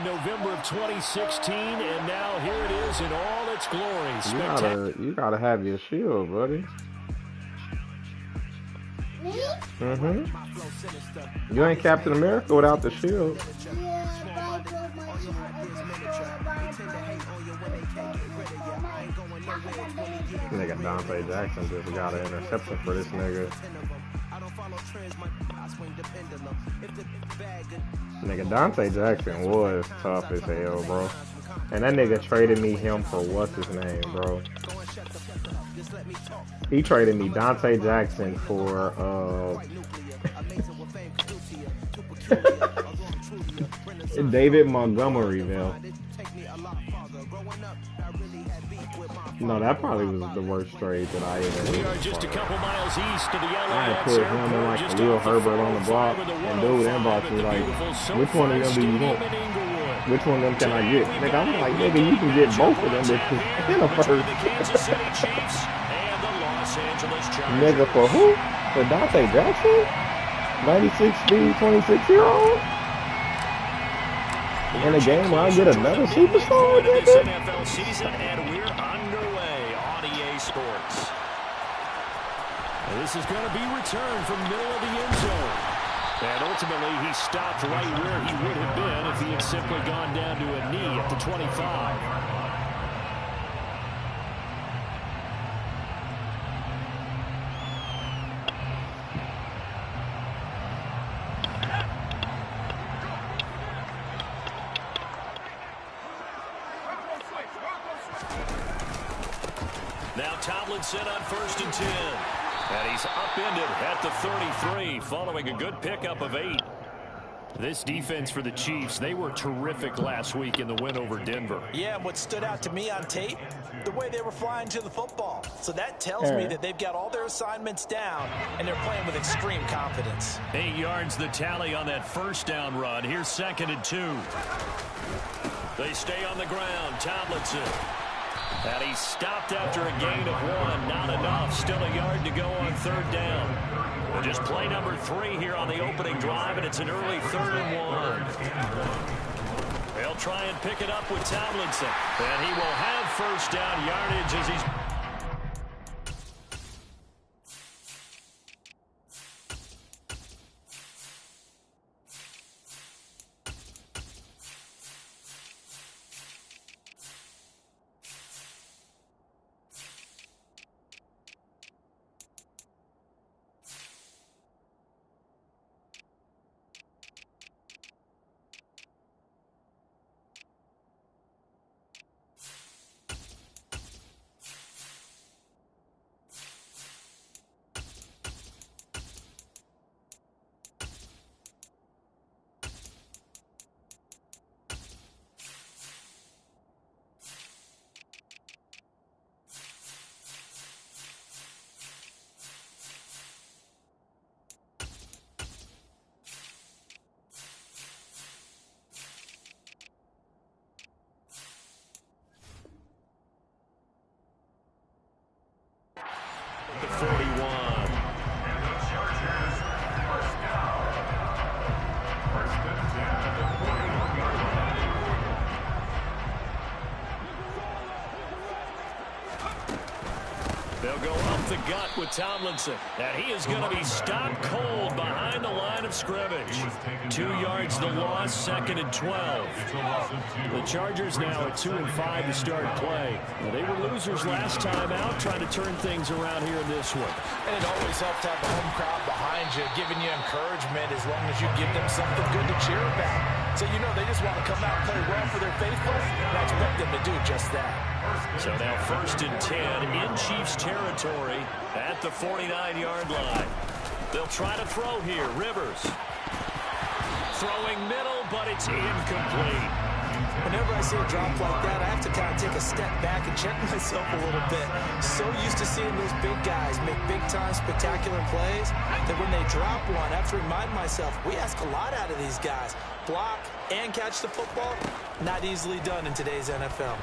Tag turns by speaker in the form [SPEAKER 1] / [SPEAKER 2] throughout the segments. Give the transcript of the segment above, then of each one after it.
[SPEAKER 1] in November of 2016, and now here it is in all its glory.
[SPEAKER 2] You gotta have your shield, buddy. You ain't Captain America without the shield. Nigga Dante Jackson just got an interception for this nigga. Nigga Dante Jackson was tough as hell, bro. And that nigga traded me him for what's his name, bro? He traded me Dante Jackson for David Montgomeryville. No, that probably was the worst trade that I ever
[SPEAKER 1] We are just a couple miles east of the
[SPEAKER 2] I put him and like Khalil Herbert on the block, and dude inbox was like, which one of them do you want? Which one of them can I get? Nigga, I'm like, nigga, you can get both of them bitches in a first. Nigga, for who? For Dante Jackson? 96 speed, 26-year-old? In a game where I get another superstar, nigga?
[SPEAKER 1] NFL season, and we're underway on EA Sports. This is going to be returned from the middle of the end zone. And ultimately, he stopped right where he would have been if he had simply gone down to a knee at the 25. Now Tomlinson on 1st and 10. And he's upended at the 33 following a good pickup of 8. This defense for the Chiefs, they were terrific last week in the win over Denver.
[SPEAKER 3] Yeah, and what stood out to me on tape, the way they were flying to the football. So that tells me that they've got all their assignments down, and they're playing with extreme confidence.
[SPEAKER 1] 8 yards the tally on that first down run. Here's 2nd and 2. They stay on the ground. Tomlinson. And he stopped after a gain of 1. Not enough. Still a yard to go on 3rd down. And just play number 3 here on the opening drive, and it's an early 3rd and 1. They'll try and pick it up with Tomlinson. And he will have first down yardage as he's... The 41. They'll go up the gut with Tomlinson. And he is going to be stopped cold behind the line of scrimmage. 2 yards the loss, 2nd and 12. The Chargers now at 2 and 5 to start play. They were losers last time out, trying to turn things around here in this one.
[SPEAKER 3] And it always helps to have the home crowd behind you, giving you encouragement as long as you give them something good to cheer about. So you know they just want to come out and play well for their faithful, and I expect them to do just that.
[SPEAKER 1] So now 1st and 10 in Chiefs territory at the 49-yard line. They'll try to throw here. Rivers throwing middle, but it's incomplete.
[SPEAKER 3] Whenever I see a drop like that, I have to kind of take a step back and check myself a little bit. So used to seeing those big guys make big-time spectacular plays that when they drop one, I have to remind myself, we ask a lot out of these guys. Block and catch the football, not easily done in today's NFL.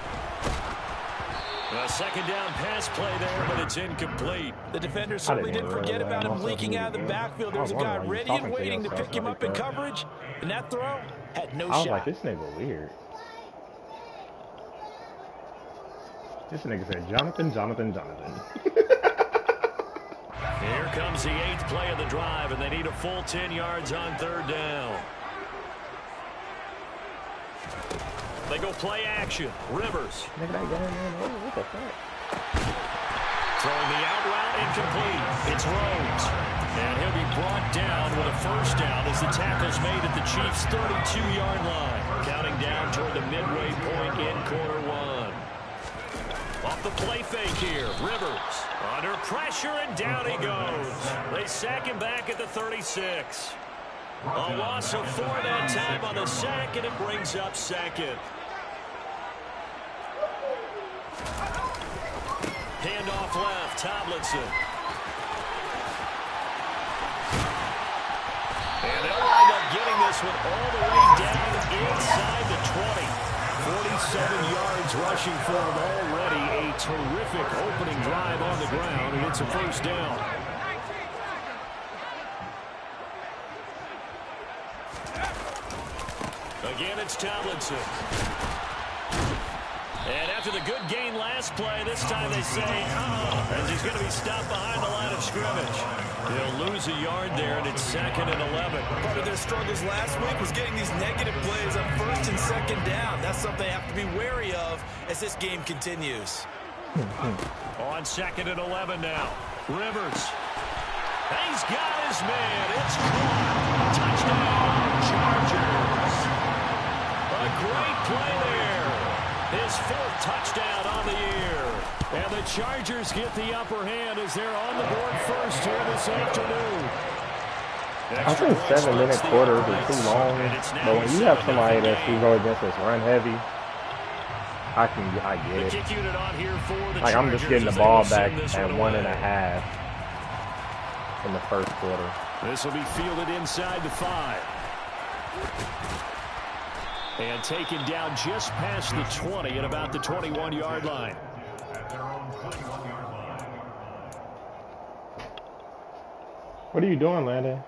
[SPEAKER 1] A 2nd down pass play there, but it's incomplete.
[SPEAKER 3] The defender certainly didn't forget about him leaking out of the backfield. There was a guy ready and waiting to pick him up in coverage, and that throw had no
[SPEAKER 2] I was
[SPEAKER 3] shot.
[SPEAKER 2] like, this nigga weird. This nigga said, Jonathan.
[SPEAKER 1] Here comes the 8th play of the drive, and they need a full 10 yards on 3rd down. They go play action. Rivers.
[SPEAKER 2] Nigga, that guy, man, what the fuck?
[SPEAKER 1] Throwing the out route incomplete. It's Rhodes. And he'll be brought down with a 1st down as the tackle's made at the Chiefs' 32-yard line. Counting down toward the midway point in quarter 1. Off the play fake here. Rivers under pressure, and down he goes. They sack him back at the 36. A loss of 4 that time on the sack, and it brings up 2nd. Handoff left, Tomlinson. And they'll wind up getting this one all the way down inside the 20. 47 yards rushing for him already. A terrific opening drive on the ground, and it's a 1st down. Again, it's Tomlinson. And after the good gain last play, this time they say, as he's going to be stopped behind the line of scrimmage. He'll lose a yard there, and it's 2nd and 11.
[SPEAKER 3] Part of their struggles last week was getting these negative plays on 1st and 2nd down. That's something they have to be wary of as this game continues.
[SPEAKER 1] On 2nd and 11 now. Rivers. He's got his man. It's caught. Touchdown, Chargers. A great play there. His 4th touchdown on the year. And the Chargers get the upper hand as they're on the board first here this afternoon.
[SPEAKER 2] I think 7-minute quarters are too long. But when you have somebody that's who go against us run heavy, I get it. Like, I'm just getting the ball back at 1.5 in the 1st quarter.
[SPEAKER 1] This will be fielded inside the 5. And taken down just past the 20 at about the 21-yard line.
[SPEAKER 2] What are you doing, Landon?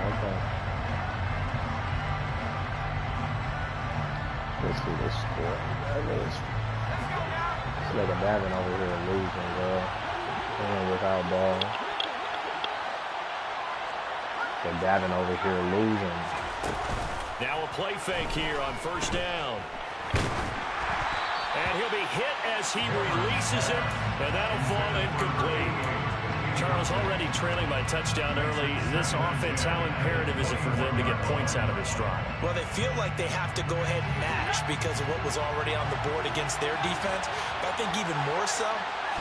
[SPEAKER 2] Okay. Let's see this score. This nigga Davin over here losing, bro. Playing without ball. And Davin over here losing.
[SPEAKER 1] Now a play fake here on 1st down. And he'll be hit as he releases it, and that'll fall incomplete. Charles, already trailing by touchdown early. This offense, how imperative is it for them to get points out of this drive?
[SPEAKER 3] Well, they feel like they have to go ahead and match because of what was already on the board against their defense. But I think even more so,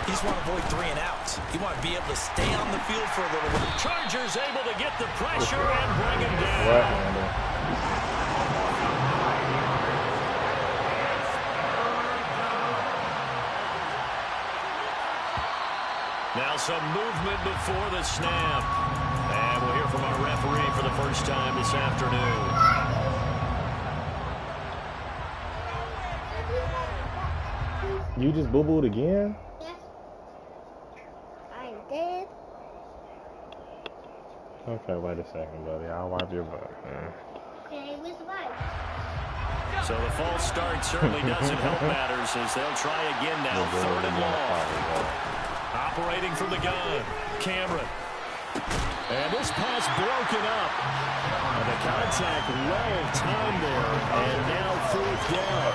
[SPEAKER 3] you just want to avoid 3 and outs. You want to be able to stay on the field for a little bit.
[SPEAKER 1] Chargers able to get the pressure and bring him down. Now some movement before the snap. And we'll hear from our referee for the first time this afternoon.
[SPEAKER 2] You just boo-booed again?
[SPEAKER 4] Yes. I did.
[SPEAKER 2] Okay, wait a second, buddy. I'll wipe your butt.
[SPEAKER 4] Okay, where's the bike?
[SPEAKER 1] So the false start certainly doesn't help matters as they'll try again now. 3rd and long. Operating from the gun, Cameron. And this pass broken up. And the contact well timed there. And now 4th down.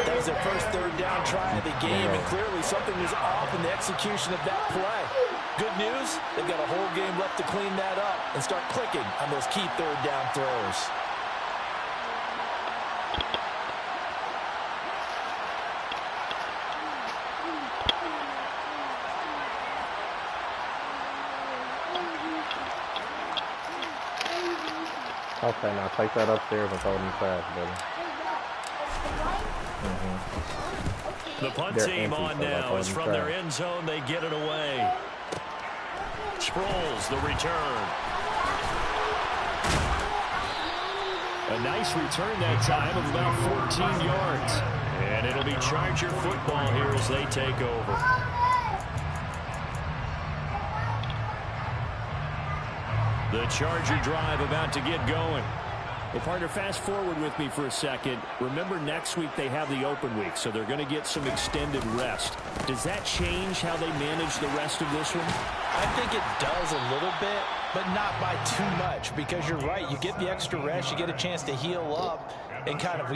[SPEAKER 3] That was their first 3rd down try of the game, and clearly something was off in the execution of that play. Good news, they've got a whole game left to clean that up and start clicking on those key 3rd down throws.
[SPEAKER 2] Okay, now take that upstairs and throw it in the trash, buddy.
[SPEAKER 1] The punt team on now is from their end zone. They get it away. Sproles, the return. A nice return that time of about 14 yards. And it'll be Charger football here as they take over. The Charger drive about to get going.
[SPEAKER 5] Hey, partner, fast forward with me for a second. Remember, next week they have the open week, so they're going to get some extended rest. Does that change how they manage the rest of this one?
[SPEAKER 3] I think it does a little bit, but not by too much, because you're right. You get the extra rest, you get a chance to heal up and kind of,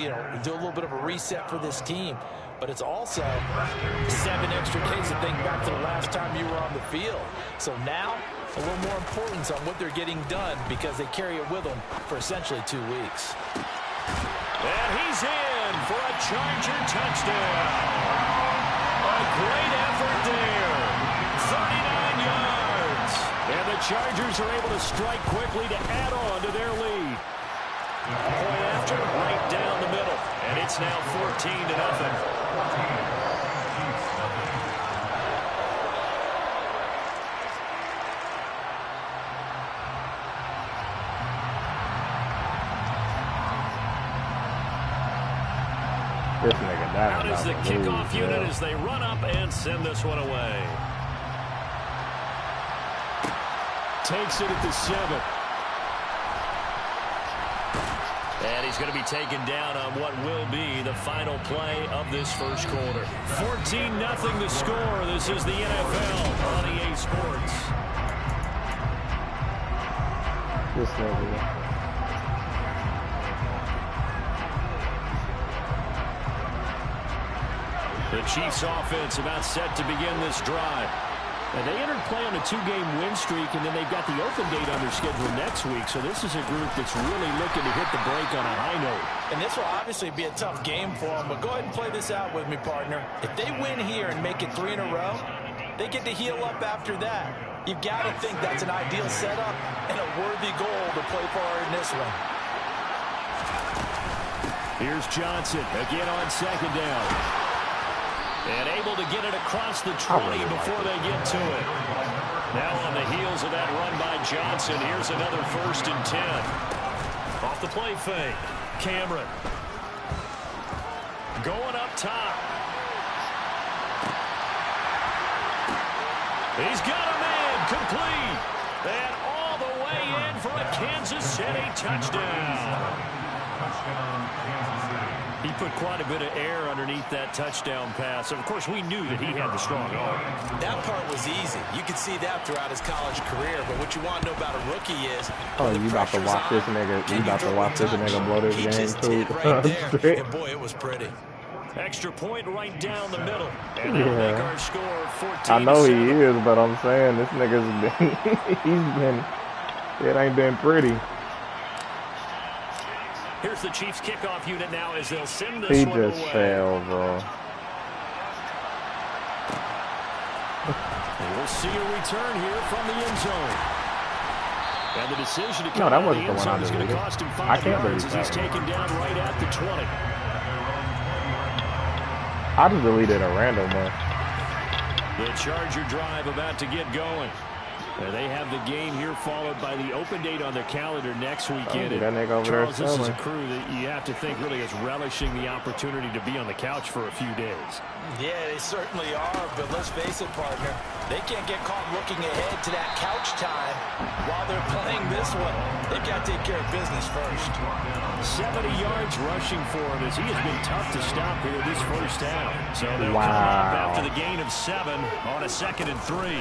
[SPEAKER 3] do a little bit of a reset for this team. But it's also 7 extra days to think back to the last time you were on the field. So now, a little more importance on what they're getting done because they carry it with them for essentially 2 weeks.
[SPEAKER 1] And he's in for a Charger touchdown. A great effort there. 39 yards. And the Chargers are able to strike quickly to add on to their lead. Point after, right down the middle. And it's now 14-0.
[SPEAKER 2] This nigga down.
[SPEAKER 1] Out is the kickoff unit as they run up and send this one away. Takes it at the 7. And he's going to be taken down on what will be the final play of this first quarter. 14-0 the score. This is the NFL on EA Sports.
[SPEAKER 2] This nigga.
[SPEAKER 1] The Chiefs offense about set to begin this drive. And they entered play on a 2-game win streak, and then they've got the open date on their schedule next week. So this is a group that's really looking to hit the break on a high note.
[SPEAKER 3] And this will obviously be a tough game for them, but go ahead and play this out with me, partner. If they win here and make it 3 in a row, they get to heal up after that. You've got to think that's an ideal setup and a worthy goal to play for in this one.
[SPEAKER 1] Here's Johnson again on second down. And able to get it across the 20 before they get to it. Now on the heels of that run by Johnson, here's another 1st and 10. Off the play fake. Cameron. Going up top. He's got a man complete. And all the way in for a Kansas City touchdown. He put quite a bit of air underneath that touchdown pass. Of course, we knew that he had the strong arm.
[SPEAKER 3] That part was easy. You could see that throughout his college career. But what you want to know about a rookie is...
[SPEAKER 2] Oh, you about to watch this nigga. You about to watch this nigga blow this game, too.
[SPEAKER 3] Right there. And boy, it was pretty.
[SPEAKER 1] Extra point right down the middle. And that'll make our score 14-7.
[SPEAKER 2] I know he is, but I'm saying this nigga's been... he's been... It ain't been pretty.
[SPEAKER 1] Here's the Chiefs kickoff unit now as they'll send this one
[SPEAKER 2] away. He just fell, bro.
[SPEAKER 1] We'll see a return here from the end zone. And the decision to
[SPEAKER 2] come out of the end
[SPEAKER 1] zone is going to cost him 5 yards as he's taken down right at the 20.
[SPEAKER 2] I just deleted a random one.
[SPEAKER 1] The Charger drive about to get going. And they have the game here followed by the open date on their calendar next weekend. Charles, this is a crew that you have to think really is relishing the opportunity to be on the couch for a few days.
[SPEAKER 3] Yeah, they certainly are, but let's face it, partner. They can't get caught looking ahead to that couch time while they're playing this one. They've got to take care of business first.
[SPEAKER 1] 70 yards rushing for him as he has been tough to stop here this first half. So they'll come up after the gain of 7 on a 2nd and 3.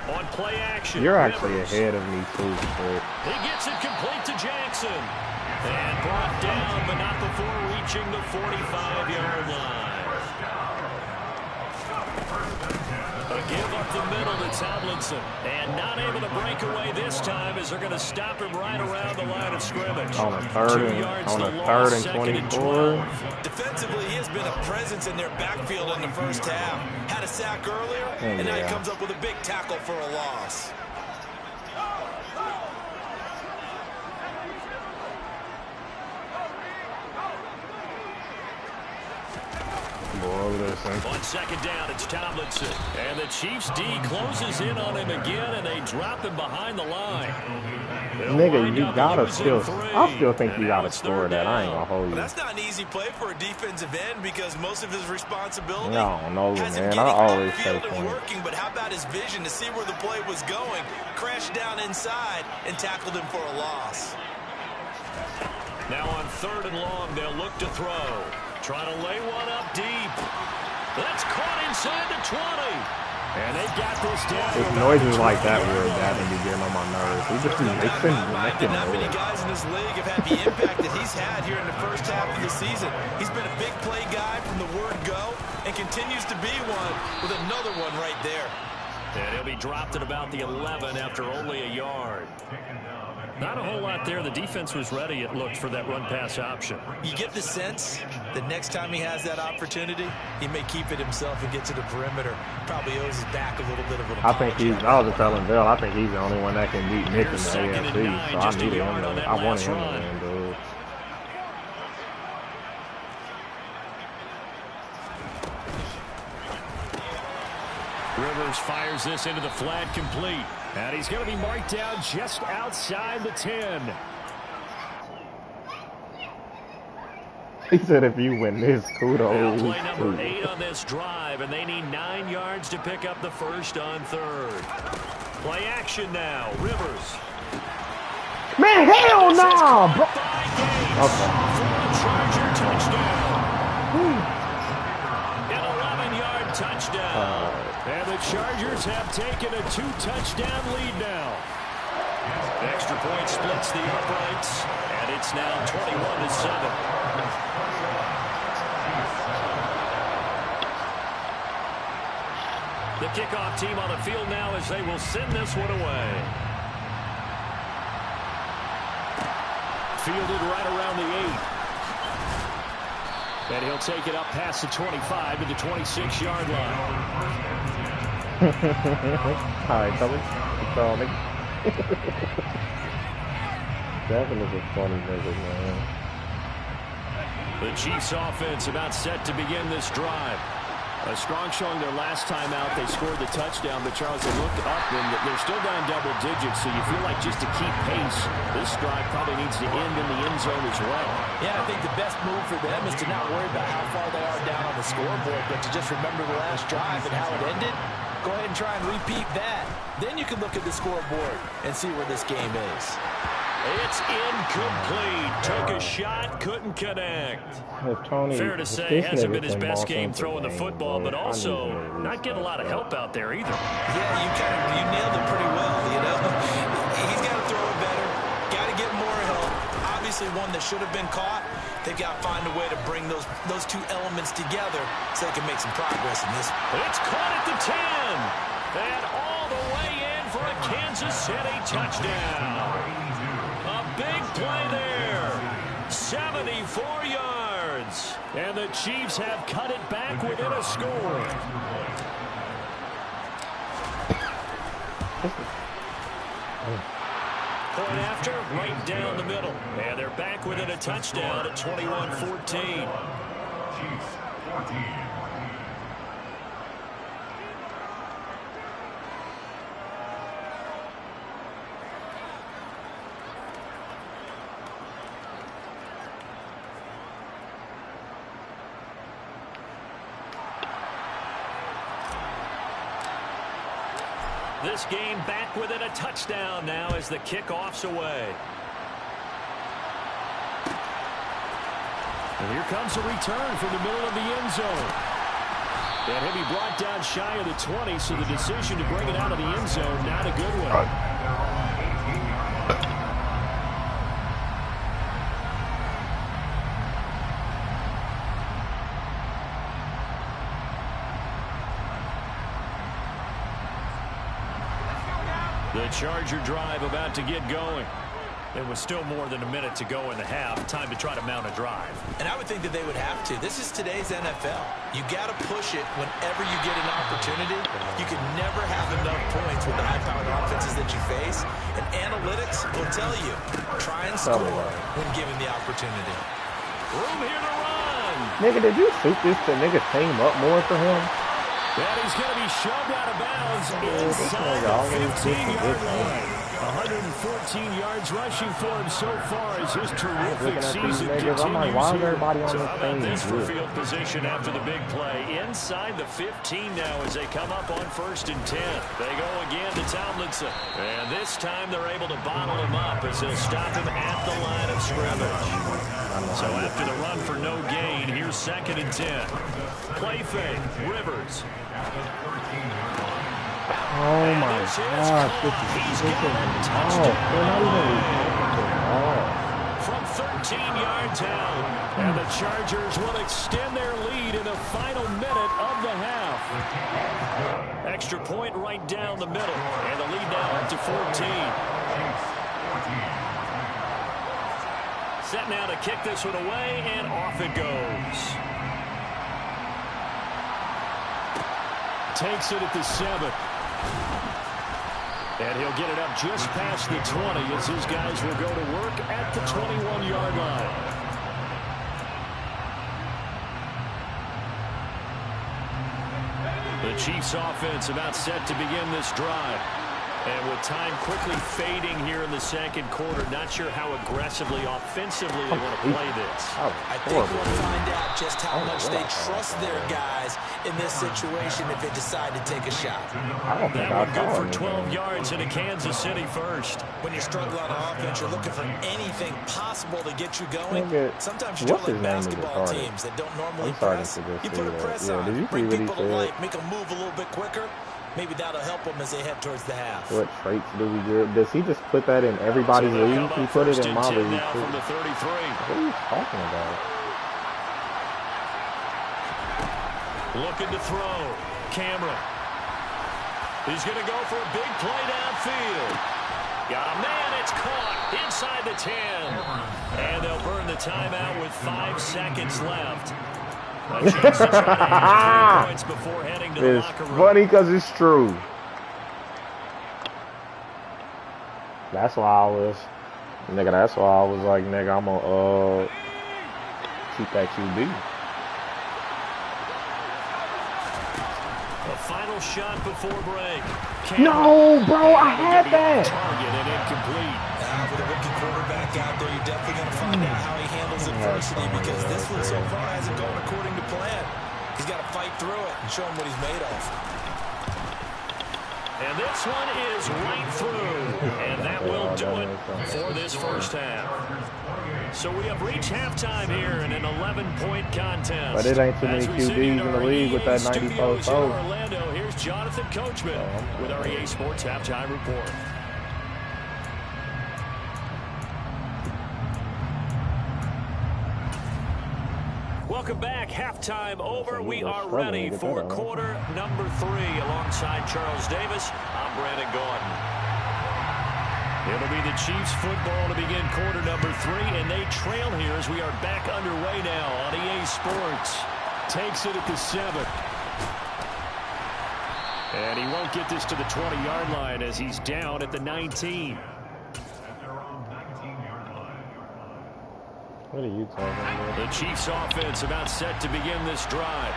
[SPEAKER 1] On play action.
[SPEAKER 2] You're actually ahead of me, too.
[SPEAKER 1] He gets it complete to Jackson. And brought down, but not before reaching the 45-yard line. A give up the middle to Tomlinson. And not able to break away this time as they're going to stop him right around the line of scrimmage.
[SPEAKER 2] On a third and 24.
[SPEAKER 3] Defensively, he has been a presence in their backfield in the first half. Had a sack earlier, and now he comes up with a big tackle for a loss.
[SPEAKER 1] On second down, it's Tomlinson. And the Chiefs D closes in on him again, and they drop him behind the line.
[SPEAKER 2] Nigga, you gotta still. I still think you gotta score that. I ain't gonna hold you.
[SPEAKER 3] That's not an easy play for a defensive end because most of his responsibility.
[SPEAKER 2] No, man. I always say
[SPEAKER 3] working, but how about his vision to see where the play was going? Crashed down inside and tackled him for a loss.
[SPEAKER 1] Now on 3rd and long, they'll look to throw. Trying to lay one up deep. That's caught inside the 20. And they got this down.
[SPEAKER 2] It's noises like that where that be getting on my nerves. He just making
[SPEAKER 3] Not many guys in this league have had the impact that he's had here in the first half of the season. He's been a big play guy from the word go and continues to be one with another one right there.
[SPEAKER 1] And he'll be dropped at about the 11 after only a yard. Not a whole lot there. The defense was ready, it looked, for that run-pass option.
[SPEAKER 3] You get the sense that next time he has that opportunity, he may keep it himself and get to the perimeter. Probably owes his back a little bit of an apology.
[SPEAKER 2] I was just telling Bill, I think he's the only one that can beat Nick in the AFC. So I needed him. I wanted him to win, dude.
[SPEAKER 5] Rivers fires this into the flat complete. And he's going to be marked down just outside the 10.
[SPEAKER 2] He said if you win this, kudos.
[SPEAKER 1] Play number 8 on this drive, and they need 9 yards to pick up the first on 3rd. Play action now. Rivers.
[SPEAKER 2] Man, hell no, bro. Okay.
[SPEAKER 1] Charger touchdown. An 11-yard touchdown. And the Chargers have taken a 2-touchdown lead now. Extra point splits the uprights, and it's now 21-7. The kickoff team on the field now as they will send this one away. Fielded right around the 8. And he'll take it up past the 25 to the 26-yard line.
[SPEAKER 2] Hi, Tully. You call me. Devin is a funny nigga, man.
[SPEAKER 1] The Chiefs offense about set to begin this drive.
[SPEAKER 5] A strong showing their last time out. They scored the touchdown, but Charles, they looked up and they're still down double digits, so you feel like just to keep pace, this drive probably needs to end in the end zone as well.
[SPEAKER 3] Yeah, I think the best move for them is to not worry about how far they are down on the scoreboard, but to just remember the last drive and how it ended. Go ahead and try and repeat that. Then you can look at the scoreboard and see where this game is.
[SPEAKER 1] It's incomplete. Took a shot, couldn't connect. Fair to say, hasn't been his best game throwing the football, but also not getting a lot of help out there either.
[SPEAKER 3] Yeah, you nailed it pretty well, you know. He's got to throw it better. Got to get more help. Obviously one that should have been caught. They've got to find a way to bring those two elements together so they can make some progress in this.
[SPEAKER 1] It's caught at the 10. And all the way in for a Kansas City touchdown. A big play there. 74 yards. And the Chiefs have cut it back within a score. Point after, right down the middle. And they're back within a touchdown at 21-14.
[SPEAKER 6] Chiefs 14.
[SPEAKER 1] This game back within a touchdown now as the kickoff's away.
[SPEAKER 5] And here comes a return from the middle of the end zone. And he'll be brought down shy of the 20, so the decision to bring it out of the end zone, not a good one.
[SPEAKER 1] The Charger drive about to get going. There was still more than a minute to go in the half. Time to try to mount a drive.
[SPEAKER 3] And I would think that they would have to. This is today's NFL. You got to push it whenever you get an opportunity. You can never have enough points with the high-powered offenses that you face. And analytics will tell you, try and score when given the opportunity.
[SPEAKER 1] Room here to run.
[SPEAKER 2] Nigga, did you shoot this to nigga team up more for him?
[SPEAKER 1] And he's going to be shoved out of bounds inside the 15-yard line.
[SPEAKER 5] 114 yards rushing for him so far as his terrific season
[SPEAKER 2] continues. I'm like, why is everybody on
[SPEAKER 1] So
[SPEAKER 2] the
[SPEAKER 1] how about this for
[SPEAKER 2] same
[SPEAKER 1] field position after the big play? Inside the 15 now as they come up on 1st and 10. They go again to Tomlinson. And this time they're able to bottle him up as they'll stop him at the line of scrimmage. So after the run for no gain, here's 2nd and 10. Play fake. Rivers.
[SPEAKER 2] Oh my gosh, this is
[SPEAKER 1] from 13-yard down. And the Chargers will extend their lead in the final minute of the half. Extra point right down the middle. And the lead now up to 14. Set now to kick this one away, and off it goes.
[SPEAKER 5] Takes it at the 7. And he'll get it up just past the 20 as his guys will go to work at the 21-yard line.
[SPEAKER 1] The Chiefs offense about set to begin this drive. And with time quickly fading here in the 2nd quarter, not sure how aggressively, offensively they want to play this.
[SPEAKER 3] I think we'll find out just how much they trust their guys in this situation if they decide to take a shot.
[SPEAKER 1] That one good for 12 yards into Kansas City first.
[SPEAKER 3] When you struggle on offense, you're looking for anything possible to get you going. Sometimes you do like basketball teams that don't normally press. You put a press on, bring people to life, make them move a little bit quicker. Maybe that'll help them as they head towards the half.
[SPEAKER 2] What traits do we get? Does he just put that in everybody's league? He put it in my league too.
[SPEAKER 1] From the 33.
[SPEAKER 2] What are you talking about?
[SPEAKER 1] Looking to throw. Cameron. He's going to go for a big play downfield. Got a man. It's caught inside the 10. And they'll burn the timeout with 5 seconds left. A chance to try to get 3 points before heading to the locker room.
[SPEAKER 2] It's funny because it's true. That's why I was, nigga, that's why I was like, nigga, I'm gonna keep that QB.
[SPEAKER 1] The final shot before break.
[SPEAKER 2] No, bro, I had that.
[SPEAKER 1] Target and incomplete.
[SPEAKER 3] With a rookie quarterback out there, you're definitely going to find out how he handles adversity because this one so far hasn't gone according to plan. He's got to fight through it and show him what he's made of.
[SPEAKER 1] And this one is right through. And that will do it for this first half. So we have reached halftime here in an 11-point contest.
[SPEAKER 2] But it ain't too many QBs in the league with that 94
[SPEAKER 1] in Orlando. Here's Jonathan Coachman with our EA Sports Halftime Report. Welcome back. Halftime over. We are ready for quarter number 3. Alongside Charles Davis, I'm Brandon Gaudin. It'll be the Chiefs football to begin quarter number 3, and they trail here as we are back underway now on EA Sports.
[SPEAKER 5] Takes it at the 7. And he won't get this to the 20-yard line as he's down at the 19.
[SPEAKER 2] What are you talking about?
[SPEAKER 1] The Chiefs offense about set to begin this drive.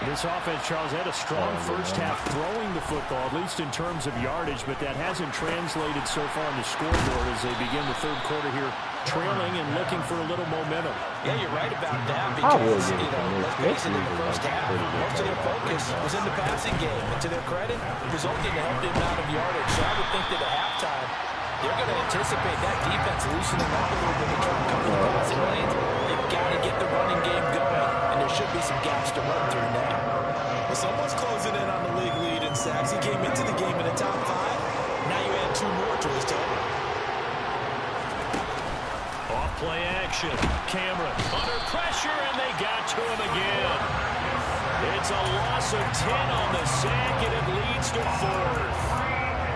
[SPEAKER 5] This offense, Charles, had a strong first half throwing the football, at least in terms of yardage, but that hasn't translated so far on the scoreboard as they begin the 3rd quarter here, trailing and looking for a little momentum.
[SPEAKER 3] Yeah, you're right about that because, let's face it, in the first half, most of their focus was in the passing game. And to their credit, resulting in a healthy amount of yardage. So I would think that at halftime, they're going to anticipate that defense loosening up a little bit and trying to cover the passing lanes. They've got to get the running game going, and there should be some gaps to run through now. Well, someone's closing in on the league lead in sacks. He came into the game in the top 5. Now you add 2 more to his total.
[SPEAKER 1] Off play action. Cameron under pressure, and they got to him again. It's a loss of 10 on the sack, and it leads to 4th.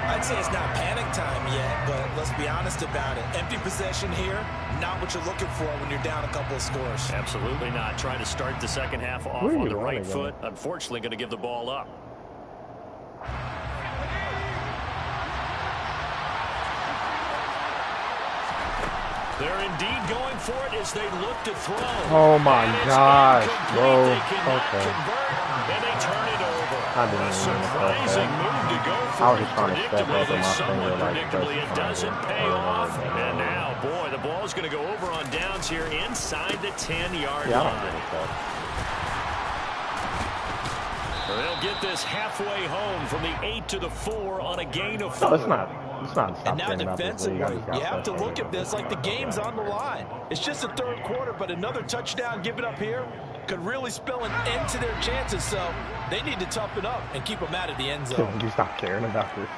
[SPEAKER 3] I'd say it's not panic time yet, but let's be honest about it. Empty possession here, not what you're looking for when you're down a couple of scores.
[SPEAKER 1] Absolutely not. Trying to start the second half off on the right foot. Unfortunately, going to give the ball up. They're indeed going for it as they look to throw.
[SPEAKER 2] Oh, my gosh, bro.
[SPEAKER 1] They cannot convert, and they turn it over.
[SPEAKER 2] I didn't even
[SPEAKER 1] surprising move to go for.
[SPEAKER 2] I was just trying to step up in my
[SPEAKER 1] Somewhat
[SPEAKER 2] finger, like,
[SPEAKER 1] predictably, it doesn't pay off. And now, boy, the ball's going to go over on downs here inside the 10-yard line. They'll get this halfway home from the 8 to the 4 on a gain of 4.
[SPEAKER 2] No, it's not. It's not.
[SPEAKER 3] And now defensively, you have to look at this like the game's on the line. It's just the third quarter, but another touchdown given up here could really spell an end to their chances. So they need to toughen up and keep them out of the end zone.
[SPEAKER 2] You stop caring about this.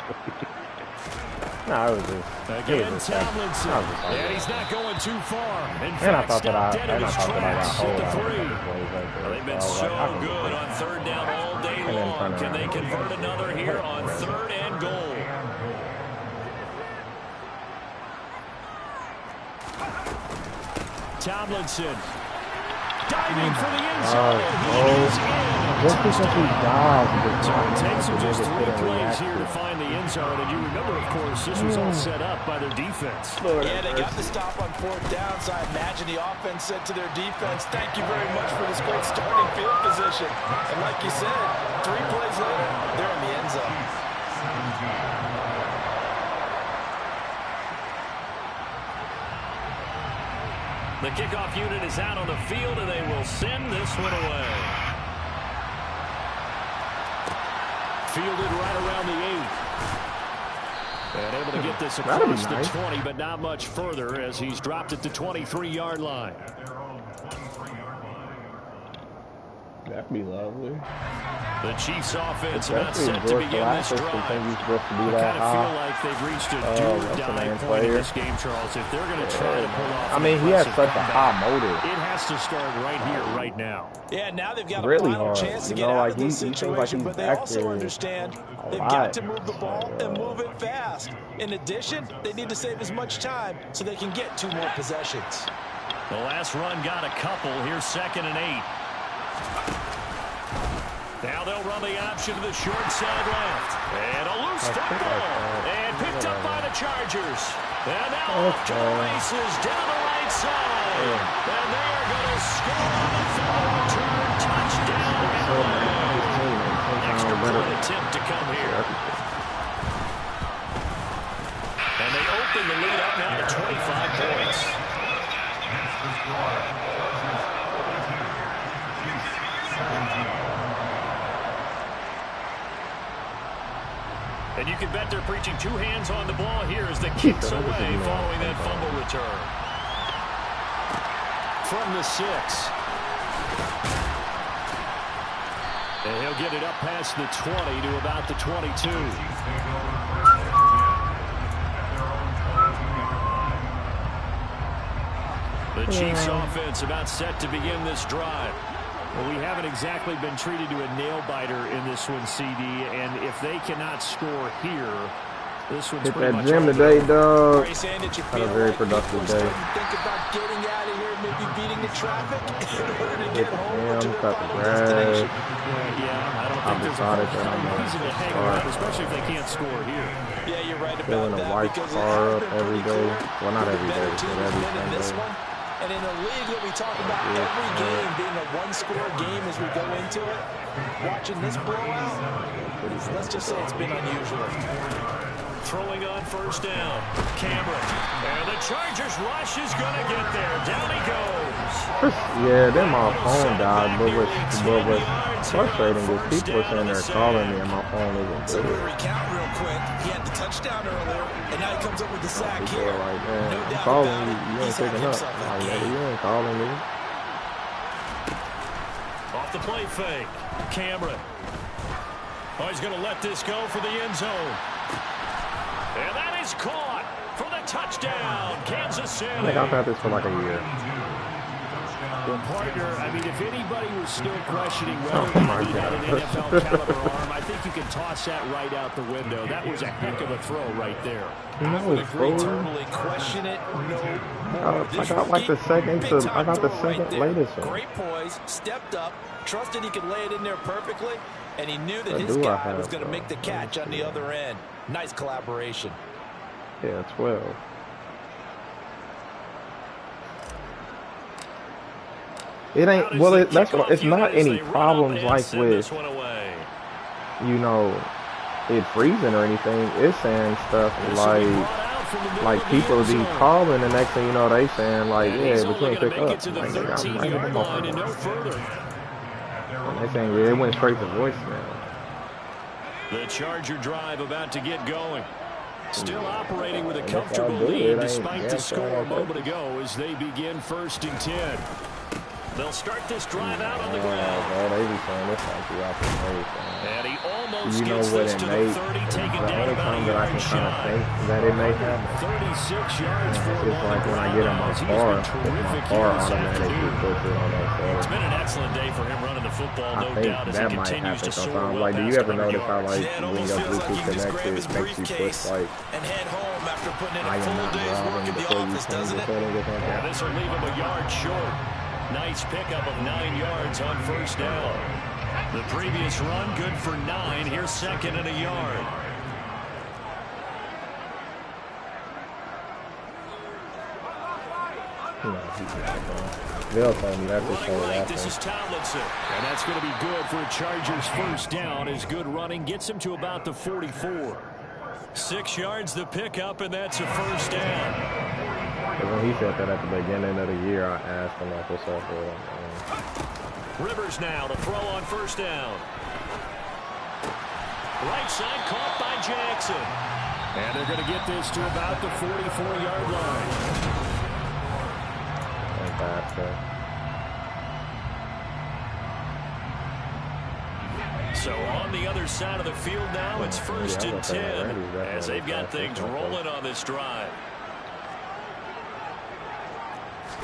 [SPEAKER 2] No, it was just.
[SPEAKER 5] Again, Tomlinson. And he's not going too far. In fact,
[SPEAKER 2] I thought that I got hold
[SPEAKER 5] at the 3.
[SPEAKER 1] They've been so good on third down all day long. Can they convert another here on 3rd and goal? Tomlinson diving for the end zone.
[SPEAKER 2] Just because he dives,
[SPEAKER 5] so it takes him just 3 plays here to find the end zone. And you remember, of course, this was all set up by their defense.
[SPEAKER 3] Yeah, they got the stop on 4th down, so I imagine the offense said to their defense, thank you very much for this great starting field position. And like you said, 3 plays later, they're in the end zone.
[SPEAKER 1] The kickoff unit is out on the field, and they will send this one away. Fielded right around the 8. And able to get this across the 20, but not much further as he's dropped at the 23-yard line.
[SPEAKER 2] That'd be lovely.
[SPEAKER 1] The Chiefs offense about set to begin this drive. I kind of feel like they've reached a do-or-die point in this game, Charles. If they're going to try to pull off,
[SPEAKER 2] I mean, he has such a high motive.
[SPEAKER 1] It has to start right here, right now.
[SPEAKER 3] Yeah, now they've got
[SPEAKER 2] really
[SPEAKER 3] a final
[SPEAKER 2] hard.
[SPEAKER 3] chance to get out of this situation, but they also understand they've got to move the ball and move it fast. In addition, they need to save as much time so they can get 2 more possessions.
[SPEAKER 1] The last run got a couple. Here's 2nd and 8. Now they'll run the option to the short side left. And a loose football. And picked up by the Chargers. And now off to the races down the right side. And they are going to score on the final return. Touchdown. Extra point attempt to come here. And they open the lead up now to 25 points. And you can bet they're preaching 2 hands on the ball here as the kicks away following that fumble return. From the 6. And he'll get it up past the 20 to about the 22. The Chiefs offense about set to begin this drive. Well, we haven't exactly been treated to a nail-biter in this one, CD, and if they cannot score here, this one's pretty much
[SPEAKER 2] gym today, dog.
[SPEAKER 3] Had
[SPEAKER 2] a very productive day.
[SPEAKER 3] Think about getting out of here, maybe beating the traffic in order to get home.
[SPEAKER 2] Cut the grass.
[SPEAKER 1] Yeah, I don't think there's a reason to hang around, especially if they can't score here.
[SPEAKER 3] Yeah, you're right about
[SPEAKER 2] Filling
[SPEAKER 3] that.
[SPEAKER 2] a white car up every day. Well, not every day, but every Sunday.
[SPEAKER 3] And in a league that we talk about every game being a 1-score game as we go into it, watching this blowout, let's just say it's been unusual.
[SPEAKER 1] Throwing on 1st down. Cameron. And the Chargers rush is going to get there. Down he goes.
[SPEAKER 2] Yeah, then my phone died, but what's frustrating is people are sitting there calling me and my phone isn't
[SPEAKER 3] So we
[SPEAKER 2] good.
[SPEAKER 3] recount real quick. He had the touchdown earlier, and now he comes up with the sack
[SPEAKER 2] People
[SPEAKER 3] here.
[SPEAKER 2] are like, man,
[SPEAKER 3] No
[SPEAKER 2] I'm
[SPEAKER 3] doubt
[SPEAKER 2] calling
[SPEAKER 3] about
[SPEAKER 2] you,
[SPEAKER 3] it.
[SPEAKER 2] you ain't
[SPEAKER 3] He's had
[SPEAKER 2] picking up.
[SPEAKER 3] himself a
[SPEAKER 2] Like,
[SPEAKER 3] game.
[SPEAKER 2] you ain't calling me.
[SPEAKER 1] Off the play fake. Cameron. Oh, he's going to let this go for the end zone. And that is caught for the touchdown. Kansas City.
[SPEAKER 2] I think I've had this for like a year.
[SPEAKER 5] Well, partner, I mean, if anybody was still questioning
[SPEAKER 2] Oh,
[SPEAKER 5] whether
[SPEAKER 2] my
[SPEAKER 5] he had an
[SPEAKER 2] God.
[SPEAKER 5] NFL caliber arm, I think you can toss that right out the window. That was a heck of a throw right there.
[SPEAKER 2] You know,
[SPEAKER 3] I would
[SPEAKER 2] it's
[SPEAKER 3] agree
[SPEAKER 2] cool.
[SPEAKER 3] totally. Question it no more.
[SPEAKER 2] I got like the second
[SPEAKER 3] Right
[SPEAKER 2] latest one.
[SPEAKER 3] Great poise, stepped up, trusted he could lay it in there perfectly, and he knew that
[SPEAKER 2] What
[SPEAKER 3] his
[SPEAKER 2] do I
[SPEAKER 3] guy
[SPEAKER 2] have,
[SPEAKER 3] was going to make the catch on the other end. Nice collaboration.
[SPEAKER 2] Yeah, 12. It ain't, well, it's not any problems like with you know, it freezing or anything. It's saying stuff like people be calling, the next thing you know, they saying like, yeah, but you ain't pick up. Like, I'm right in the motherfucker. They saying, yeah, it went straight to voicemail.
[SPEAKER 5] The Charger drive about to get going. Still operating with a comfortable lead despite the score a moment ago as they begin 1st and 10. They'll start this drive out on the ground.
[SPEAKER 2] They be saying this like you out the
[SPEAKER 5] and he almost gets this to the 30, taken down about a yard shy.
[SPEAKER 2] That it may happen.
[SPEAKER 5] 36 yards for
[SPEAKER 2] it's like when I get in my car automatically puts it on that side.
[SPEAKER 5] It's been an excellent day for him running the football, no doubt, as he continues to soar well.
[SPEAKER 2] Like, do you ever notice how, like, when your Bluetooth connects, it makes you push, like,
[SPEAKER 3] and head home after putting in a
[SPEAKER 2] full day's work in the office, doesn't it?
[SPEAKER 5] Yeah, this will leave him a yard short. Nice pickup of 9 yards on 1st down. The previous run, good for 9. Here's 2nd and a yard.
[SPEAKER 2] They'll tell me that's
[SPEAKER 5] right, this is Tomlinson. And that's going to be good for a Chargers 1st down. His good running gets him to about the 44. 6 yards the pickup, and that's a 1st down.
[SPEAKER 2] When he said that at the beginning of the year, I asked him, like, what's up with him?
[SPEAKER 5] Rivers now to throw on 1st down. Right side caught by Jackson. And they're going to get this to about the 44-yard line. So on the other side of the field now, it's 1st and 10 as they've got things rolling on this drive.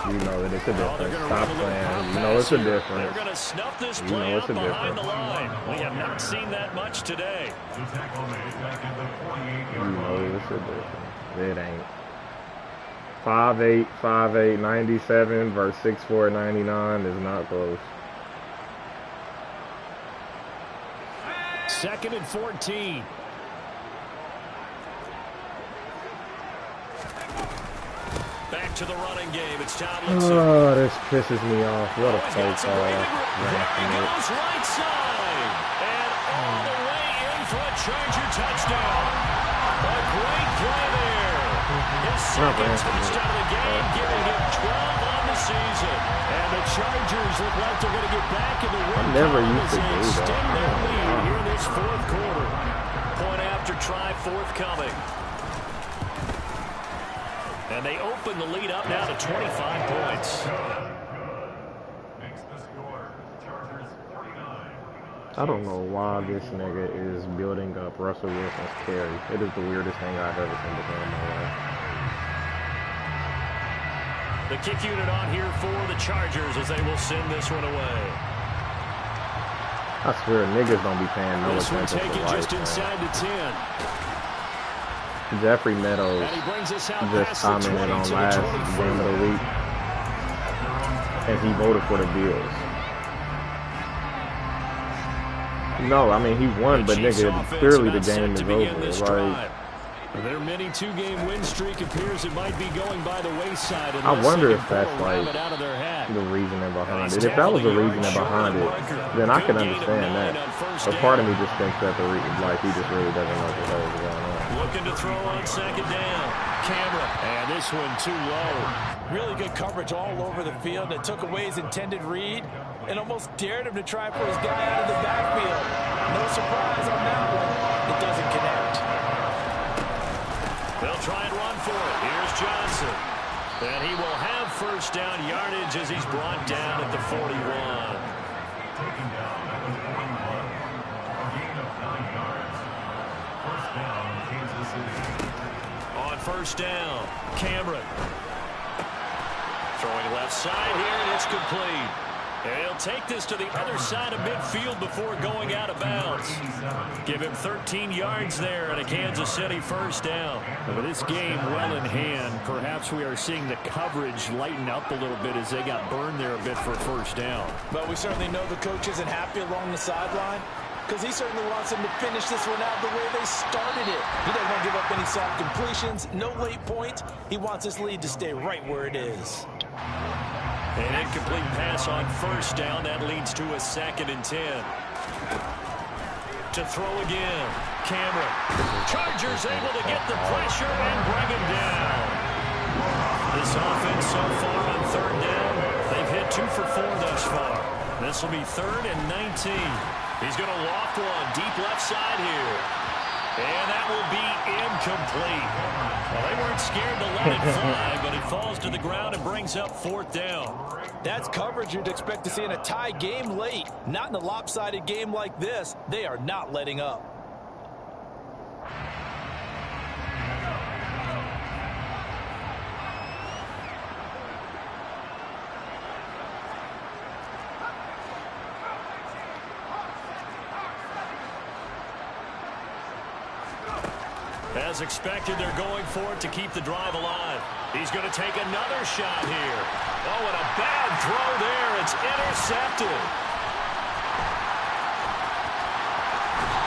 [SPEAKER 2] You know that it's a difference. Stop playing. You know it's a difference.
[SPEAKER 5] They're going to snuff this play up behind the line. We have not seen that much today.
[SPEAKER 2] You know it's a difference. It ain't. 5'8", 5'8", 97 versus 6'4", 99 is not close.
[SPEAKER 5] 2nd and 14. Back to the running game. It's Tomlinson.
[SPEAKER 2] Oh, this pisses me off. What a play call.
[SPEAKER 5] There he goes right side. And all the way in for a Charger touchdown. A great play there. His 2nd touchdown of the game, giving him 12 on the season. And the Chargers look like they're going to get back in the win.
[SPEAKER 2] I never used to do that.
[SPEAKER 5] Extend their lead here in this 4th quarter. Point after try forthcoming. And they open the lead up now to 25 points.
[SPEAKER 2] I don't know why this nigga is building up Russell Wilson's carry. It is the weirdest thing I've ever seen before in my life.
[SPEAKER 5] The kick unit on here for the Chargers as they will send this one away.
[SPEAKER 2] I swear, niggas don't be paying no
[SPEAKER 5] attention to life. This one taken just inside the 10.
[SPEAKER 2] Jeffrey Meadows just commented on last game of the week, and he voted for the Bills. No, I mean, he won, but nigga, clearly the game is over. Like,
[SPEAKER 5] their mini 2-game win streak appears it might be going by the wayside.
[SPEAKER 2] I wonder if that's like the reasoning behind it. If that was the reasoning behind it, then I can understand that. But part of me just thinks that he just really doesn't know what the hell is going on.
[SPEAKER 5] Looking to throw on 2nd down. Camera. And this one too low.
[SPEAKER 3] Really good coverage all over the field. It took away his intended read and almost dared him to try for his guy out of the backfield. No surprise on that one. It doesn't connect.
[SPEAKER 5] They'll try and run for it. Here's Johnson. And he will have 1st down yardage as he's brought down at the 41.
[SPEAKER 6] Taken down at the 41. A gain of 9 yards. 1st down, Kansas City.
[SPEAKER 5] On 1st down, Cameron. Throwing left side here, and it's complete. And he'll take this to the other side of midfield before going out of bounds. Give him 13 yards there and a Kansas City 1st down. With this game well in hand, perhaps we are seeing the coverage lighten up a little bit as they got burned there a bit for 1st down.
[SPEAKER 3] But we certainly know the coach isn't happy along the sideline because he certainly wants them to finish this one out the way they started it. He doesn't want to give up any soft completions, no late points. He wants his lead to stay right where it is.
[SPEAKER 5] An incomplete pass on 1st down. That leads to a 2nd and 10.
[SPEAKER 1] to throw again. Cameron. Chargers able to get the pressure and bring him down. This offense so far on third down, they've hit 2 for 4 thus far. This will be 3rd and 19. He's going to loft one deep left side here. And that will be incomplete. Well, they weren't scared to let it fly, but it falls to the ground and brings up 4th down.
[SPEAKER 3] That's coverage you'd expect to see in a tie game late. Not in a lopsided game like this. They are not letting up.
[SPEAKER 1] As expected, they're going for it to keep the drive alive. He's going to take another shot here. Oh, and a bad throw there. It's intercepted.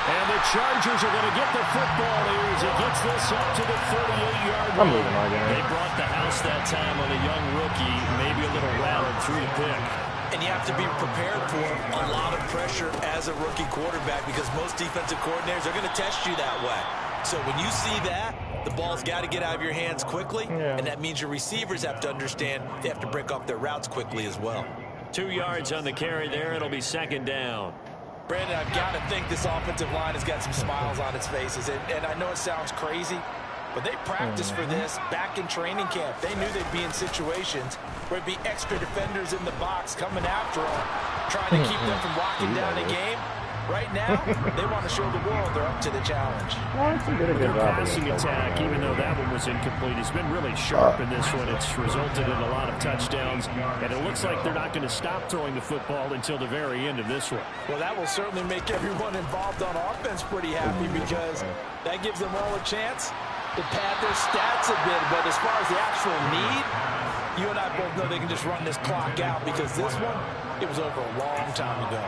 [SPEAKER 1] And the Chargers are going to get the football here as he gets this up to the 38-yard line. They brought the house that time on a young rookie, maybe a little rattled through the pick.
[SPEAKER 3] And you have to be prepared for a lot of pressure as a rookie quarterback because most defensive coordinators are going to test you that way. So when you see that, the ball's got to get out of your hands quickly, and that means your receivers have to understand they have to break off their routes quickly as well.
[SPEAKER 1] 2 yards on the carry there. It'll be 2nd down.
[SPEAKER 3] Brandon, I've got to think this offensive line has got some smiles on its faces. And I know it sounds crazy, but they practiced for this back in training camp. They knew they'd be in situations where it'd be extra defenders in the box coming after them, trying to keep them from locking down a game. Right now, they want to show the world they're up to the challenge.
[SPEAKER 5] Their passing attack, even though that one was incomplete, has been really sharp in this one. It's resulted in a lot of touchdowns, and it looks like they're not going to stop throwing the football until the very end of this one.
[SPEAKER 3] Well, that will certainly make everyone involved on offense pretty happy because that gives them all a chance to pad their stats a bit. But as far as the actual need, you and I both know they can just run this clock out because this one, it was over a long time ago.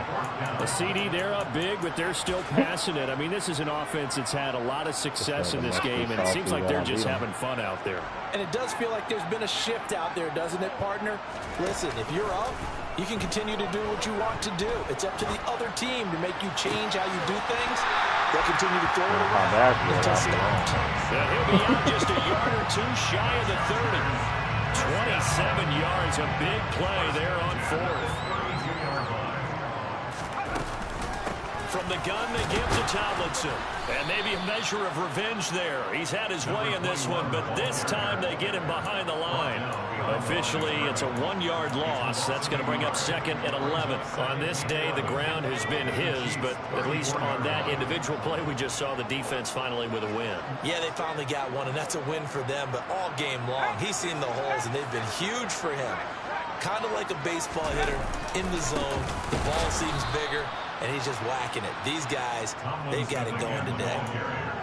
[SPEAKER 5] A CD, they're up big, but they're still passing it. I mean, this is an offense that's had a lot of success in this game, and it seems like they're just having fun out there.
[SPEAKER 3] And it does feel like there's been a shift out there, doesn't it, partner? Listen, if you're up, you can continue to do what you want to do. It's up to the other team to make you change how you do things. They'll continue to throw it around until stopped.
[SPEAKER 1] He'll be out just a yard or two shy of the 30. 27 yards, a big play there on 4th. From the gun, they give to Tomlinson. And maybe a measure of revenge there. He's had his way in this one, but this time they get him behind the line. Officially, it's a 1-yard loss. That's going to bring up 2nd and 11. On this day, the ground has been his, but at least on that individual play, we just saw the defense finally with a win.
[SPEAKER 3] Yeah, they finally got one, and that's a win for them, but all game long, he's seen the holes, and they've been huge for him. Kind of like a baseball hitter in the zone. The ball seems bigger, and he's just whacking it. These guys, they've got it going today.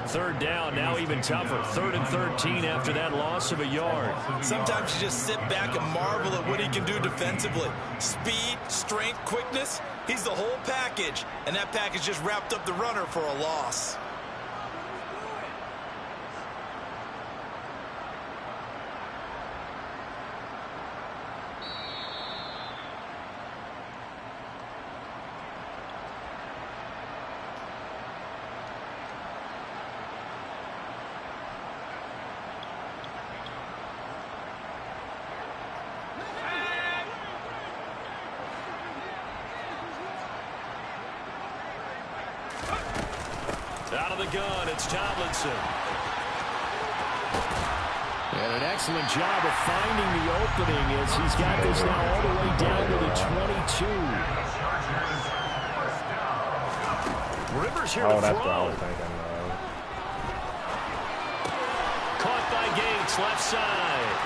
[SPEAKER 1] 3rd down, now even tougher. 3rd and 13 after that loss of a yard.
[SPEAKER 3] Sometimes you just sit back and marvel at what he can do defensively. Speed, strength, quickness, he's the whole package. And that package just wrapped up the runner for a loss.
[SPEAKER 1] Out of the gun, it's Tomlinson.
[SPEAKER 5] And an excellent job of finding the opening as he's got this now all the way down to the 22.
[SPEAKER 1] Rivers here to throw.
[SPEAKER 2] That's what I was thinking.
[SPEAKER 1] Caught by Gates, left side.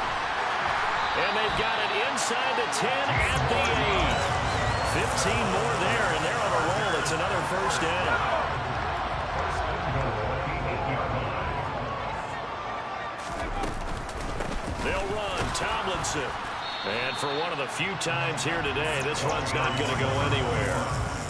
[SPEAKER 1] And they've got it inside the 10 at the 8. 15 more there, and they're on a roll. It's another 1st down. They'll run, Tomlinson. And for one of the few times here today, this run's not going to go anywhere.